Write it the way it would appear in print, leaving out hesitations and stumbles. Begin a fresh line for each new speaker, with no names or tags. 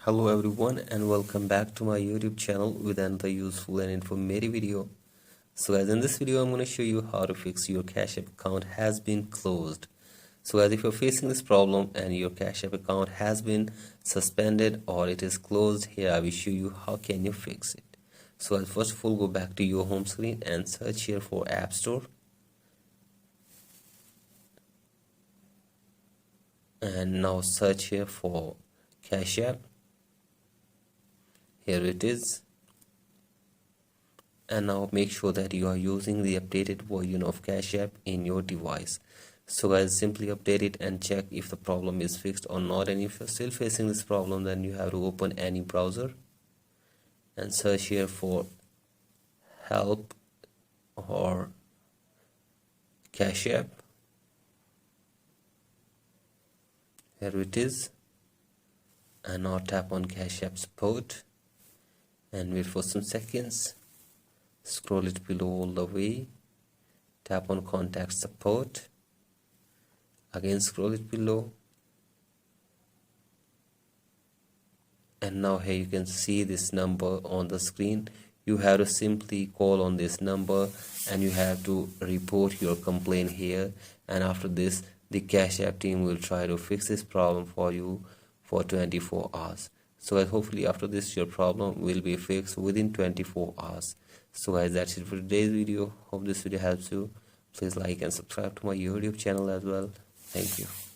Hello everyone and welcome back to my YouTube channel with another useful and informative video. So guys, in this video I'm going to show you how to fix your Cash App account has been closed. So guys, if you're facing this problem and your Cash App account has been suspended or it is closed, here I will show you how can you fix it. So guys, first of all, go back to your home screen and search here for App Store. And now search here for Cash App. Here it is. And now make sure that you are using the updated version of Cash App in your device. So guys, simply update it and check if the problem is fixed or not. And if you're still facing this problem, then you have to open any browser and search here for help or Cash App. Here it is. And now tap on Cash App support and wait for some seconds. Scroll it below all the way, tap on contact support, again scroll it below, and now here you can see this number on the screen. You have to simply call on this number and you have to report your complaint here, and after this the Cash App team will try to fix this problem for you for 24 hours. So hopefully after this your problem will be fixed within 24 hours. So guys, that's it for today's video. Hope this video helps you. Please like and subscribe to my YouTube channel as well. Thank you.